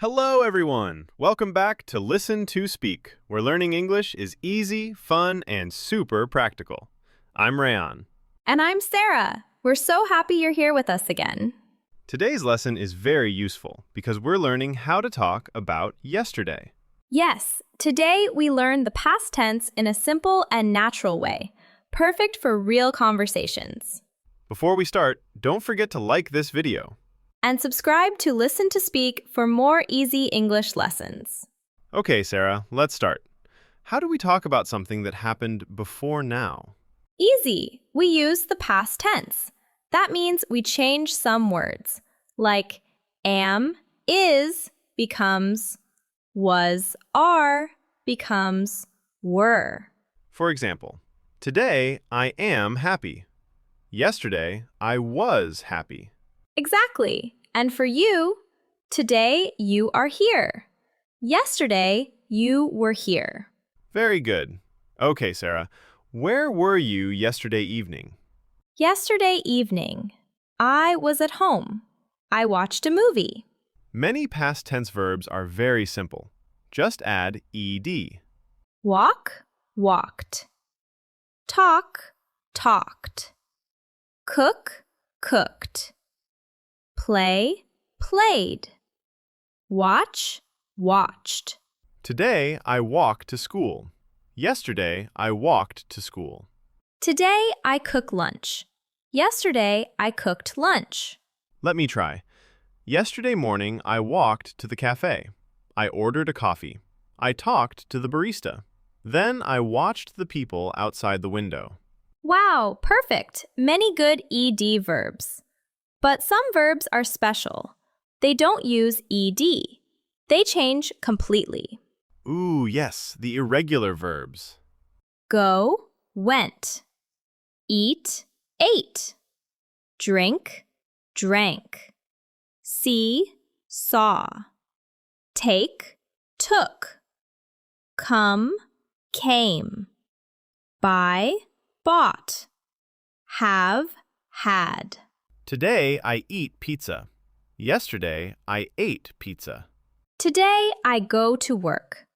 Hello, everyone. Welcome back to Listen to Speak, where learning English is easy, fun, and super practical. I'm Rayan. And I'm Sarah. We're so happy you're here with us again. Today's lesson is very useful because we're learning how to talk about yesterday. Yes, today we learn the past tense in a simple and natural way, perfect for real conversations. Before we start, don't forget to like this video. And subscribe to Listen to Speak for more easy English lessons. Okay, Sarah, let's start. How do we talk about something that happened before now? Easy. We use the past tense. That means we change some words, like am, is becomes was, are becomes were. For example, today I am happy. Yesterday I was happy. Exactly. And for you, today you are here. Yesterday you were here. Very good. Okay, Sarah, where were you yesterday evening? Yesterday evening, I was at home. I watched a movie. Many past tense verbs are very simple. Just add ed. Walk, walked. Talk, talked. Cook, cooked. Play, played. Watch, watched. Today I walked to school. Yesterday I walked to school. Today I cook lunch. Yesterday I cooked lunch. Let me try. Yesterday morning I walked to the cafe. I ordered a coffee. I talked to the barista. Then I watched the people outside the window. Wow, perfect. Many good ed verbs. But some verbs are special. They don't use ed. They change completely. Ooh, yes, the irregular verbs. Go, went. Eat, ate. Drink, drank. See, saw. Take, took. Come, came. Buy, bought. Have, had. Today I eat pizza. Yesterday I ate pizza. Today I go to work.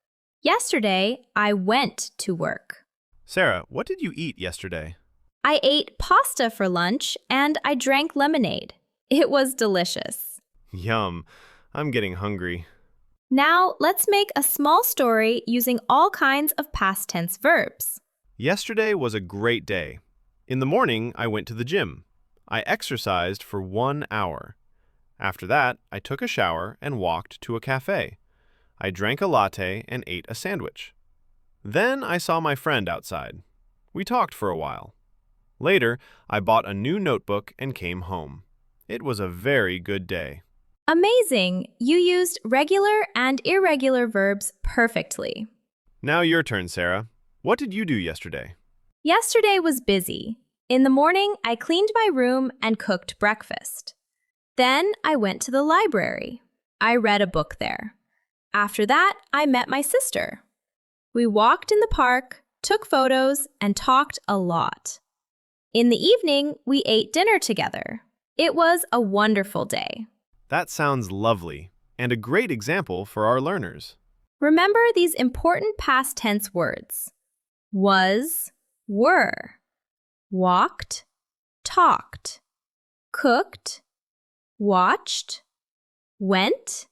Yesterday I went to work. Sarah, what did you eat yesterday? I ate pasta for lunch and I drank lemonade. It was delicious. Yum, I'm getting hungry. Now let's make a small story using all kinds of past tense verbs. Yesterday was a great day. In the morning, I went to the gym. I exercised for 1 hour. After that, I took a shower and walked to a cafe. I drank a latte and ate a sandwich. Then I saw my friend outside. We talked for a while. Later, I bought a new notebook and came home. It was a very good day. Amazing! You used regular and irregular verbs perfectly. Now your turn, Sarah. What did you do yesterday? Yesterday was busy. In the morning, I cleaned my room and cooked breakfast. Then I went to the library. I read a book there. After that, I met my sister. We walked in the park, took photos, and talked a lot. In the evening, we ate dinner together. It was a wonderful day. That sounds lovely and a great example for our learners. Remember these important past tense words. Was, were. Walked, talked, cooked, watched, went,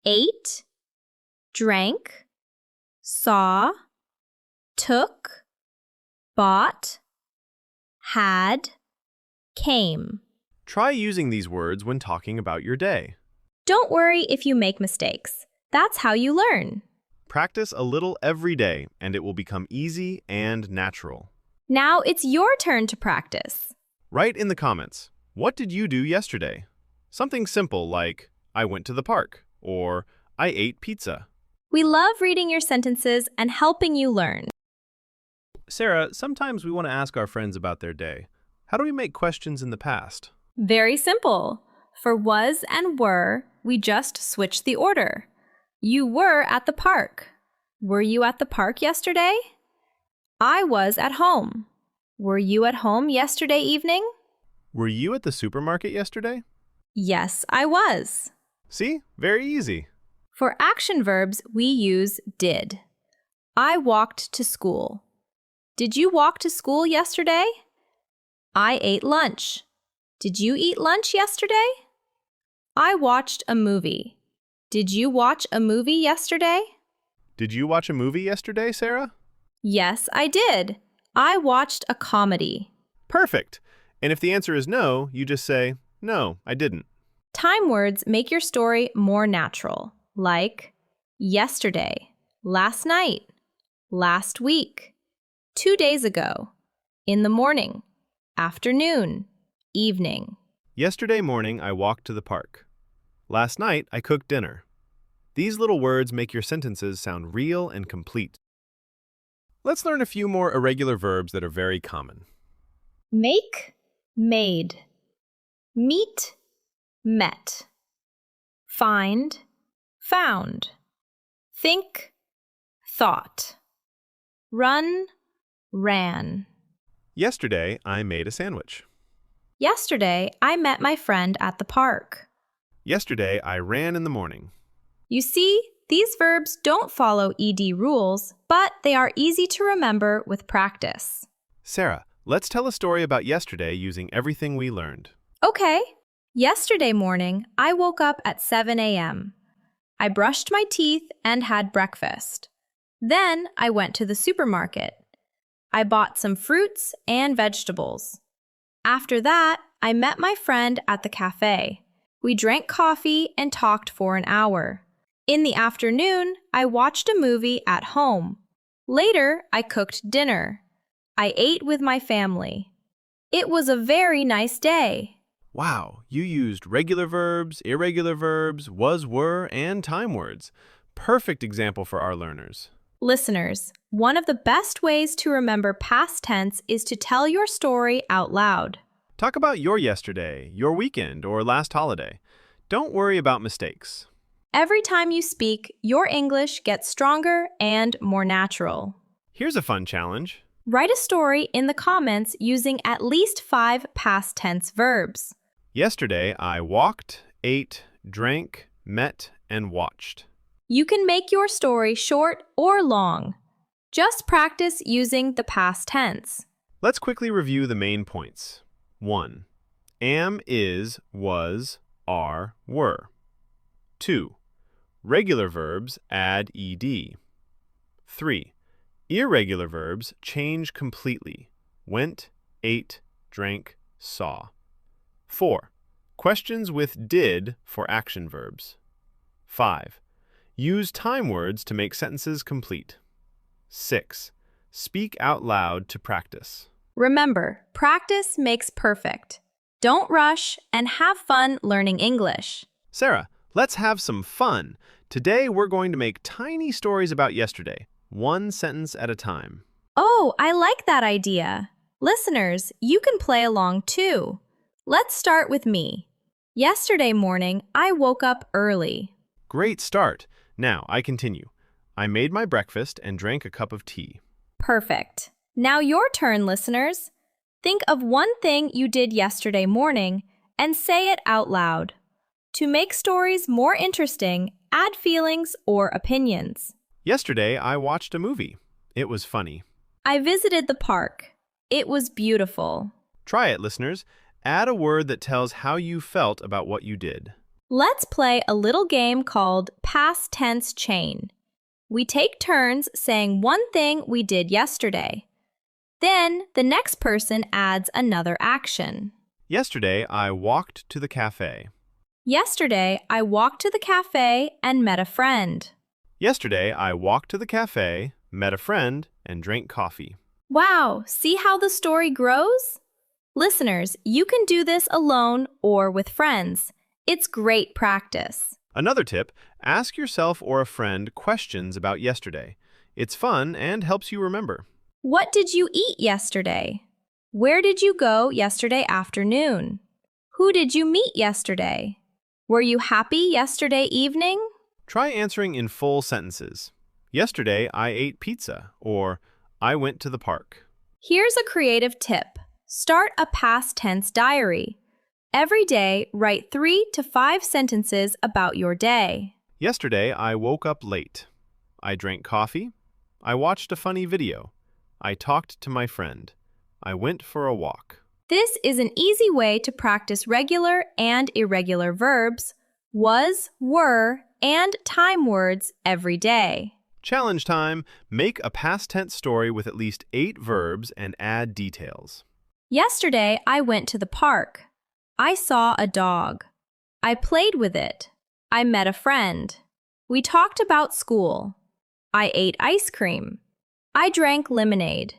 ate, drank, saw, took, bought, had, came. Try using these words when talking about your day. Don't worry if you make mistakes. That's how you learn. Practice a little every day and it will become easy and natural. Now it's your turn to practice. Write in the comments, what did you do yesterday? Something simple like, I went to the park, or I ate pizza. We love reading your sentences and helping you learn. Sarah, sometimes we want to ask our friends about their day. How do we make questions in the past? Very simple. For was and were, we just switch the order. You were at the park. Were you at the park yesterday? I was at home. Were you at home yesterday evening? Were you at the supermarket yesterday? Yes, I was. See? Very easy. For action verbs, we use did. I walked to school. Did you walk to school yesterday? I ate lunch. Did you eat lunch yesterday? I watched a movie. Did you watch a movie yesterday? Did you watch a movie yesterday, Sarah? Yes, I did. I watched a comedy. Perfect. And if the answer is no, you just say, no, I didn't. Time words make your story more natural, like yesterday, last night, last week, 2 days ago, in the morning, afternoon, evening. Yesterday morning, I walked to the park. Last night, I cooked dinner. These little words make your sentences sound real and complete. Let's learn a few more irregular verbs that are very common. Make, made. Meet, met. Find, found. Think, thought. Run, ran. Yesterday, I made a sandwich. Yesterday, I met my friend at the park. Yesterday, I ran in the morning. You see, these verbs don't follow ED rules, but they are easy to remember with practice. Sarah, let's tell a story about yesterday using everything we learned. Okay. Yesterday morning, I woke up at 7 a.m. I brushed my teeth and had breakfast. Then I went to the supermarket. I bought some fruits and vegetables. After that, I met my friend at the cafe. We drank coffee and talked for an hour. In the afternoon, I watched a movie at home. Later, I cooked dinner. I ate with my family. It was a very nice day. Wow, you used regular verbs, irregular verbs, was, were, and time words. Perfect example for our learners. Listeners, one of the best ways to remember past tense is to tell your story out loud. Talk about your yesterday, your weekend, or last holiday. Don't worry about mistakes. Every time you speak, your English gets stronger and more natural. Here's a fun challenge. Write a story in the comments using at least 5 past tense verbs. Yesterday, I walked, ate, drank, met, and watched. You can make your story short or long. Just practice using the past tense. Let's quickly review the main points. 1. Am, is, was, are, were. 2. Regular verbs add ed. 3. Irregular verbs change completely. Went, ate, drank, saw. 4. Questions with did for action verbs. 5. Use time words to make sentences complete. 6. Speak out loud to practice. Remember, practice makes perfect. Don't rush and have fun learning English. Sarah, let's have some fun. Today we're going to make tiny stories about yesterday, one sentence at a time. Oh, I like that idea. Listeners, you can play along too. Let's start with me. Yesterday morning, I woke up early. Great start. Now I continue. I made my breakfast and drank a cup of tea. Perfect. Now your turn, listeners. Think of one thing you did yesterday morning and say it out loud. To make stories more interesting, add feelings or opinions. Yesterday, I watched a movie. It was funny. I visited the park. It was beautiful. Try it, listeners. Add a word that tells how you felt about what you did. Let's play a little game called Past Tense Chain. We take turns saying one thing we did yesterday. Then the next person adds another action. Yesterday, I walked to the cafe. Yesterday, I walked to the cafe and met a friend. Yesterday, I walked to the cafe, met a friend, and drank coffee. Wow, see how the story grows? Listeners, you can do this alone or with friends. It's great practice. Another tip, ask yourself or a friend questions about yesterday. It's fun and helps you remember. What did you eat yesterday? Where did you go yesterday afternoon? Who did you meet yesterday? Were you happy yesterday evening? Try answering in full sentences. Yesterday, I ate pizza, or I went to the park. Here's a creative tip. Start a past tense diary. Every day, write 3 to 5 sentences about your day. Yesterday, I woke up late. I drank coffee. I watched a funny video. I talked to my friend. I went for a walk. This is an easy way to practice regular and irregular verbs, was, were, and time words every day. Challenge time. Make a past tense story with at least 8 verbs and add details. Yesterday, I went to the park. I saw a dog. I played with it. I met a friend. We talked about school. I ate ice cream. I drank lemonade.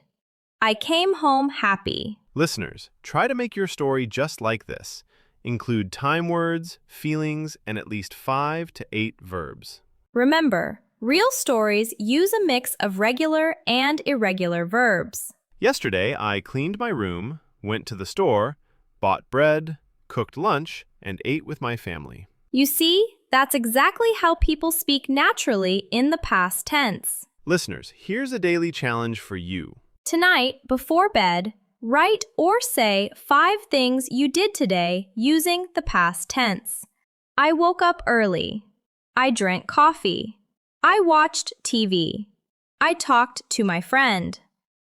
I came home happy. Listeners, try to make your story just like this. Include time words, feelings, and at least 5 to 8 verbs. Remember, real stories use a mix of regular and irregular verbs. Yesterday, I cleaned my room, went to the store, bought bread, cooked lunch, and ate with my family. You see, that's exactly how people speak naturally in the past tense. Listeners, here's a daily challenge for you. Tonight, before bed, write or say 5 things you did today using the past tense. I woke up early. I drank coffee. I watched TV. I talked to my friend.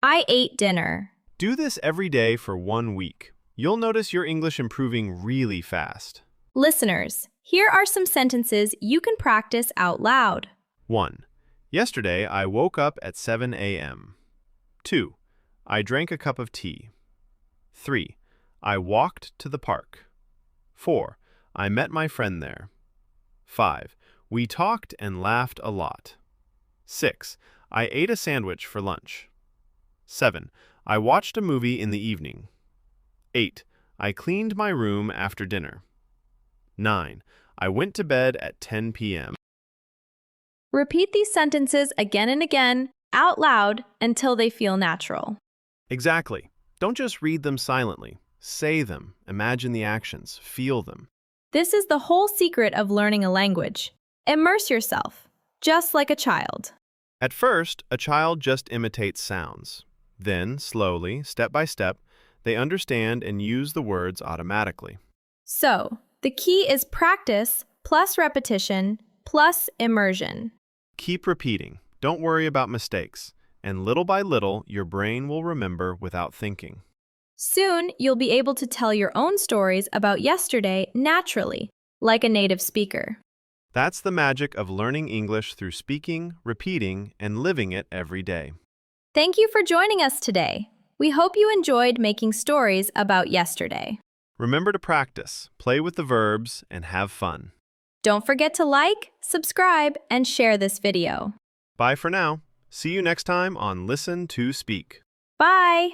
I ate dinner. Do this every day for 1 week. You'll notice your English improving really fast. Listeners, here are some sentences you can practice out loud. 1. Yesterday, I woke up at 7 a.m. 2. I drank a cup of tea. 3. I walked to the park. 4. I met my friend there. 5. We talked and laughed a lot. 6. I ate a sandwich for lunch. 7. I watched a movie in the evening. 8. I cleaned my room after dinner. 9. I went to bed at 10 p.m. Repeat these sentences again and again, out loud, until they feel natural. Exactly. Don't just read them silently. Say them, imagine the actions, feel them. This is the whole secret of learning a language. Immerse yourself, just like a child. At first, a child just imitates sounds. Then, slowly, step by step, they understand and use the words automatically. So, the key is practice plus repetition plus immersion. Keep repeating. Don't worry about mistakes. And little by little, your brain will remember without thinking. Soon, you'll be able to tell your own stories about yesterday naturally, like a native speaker. That's the magic of learning English through speaking, repeating, and living it every day. Thank you for joining us today. We hope you enjoyed making stories about yesterday. Remember to practice, play with the verbs, and have fun. Don't forget to like, subscribe, and share this video. Bye for now. See you next time on Listen to Speak. Bye!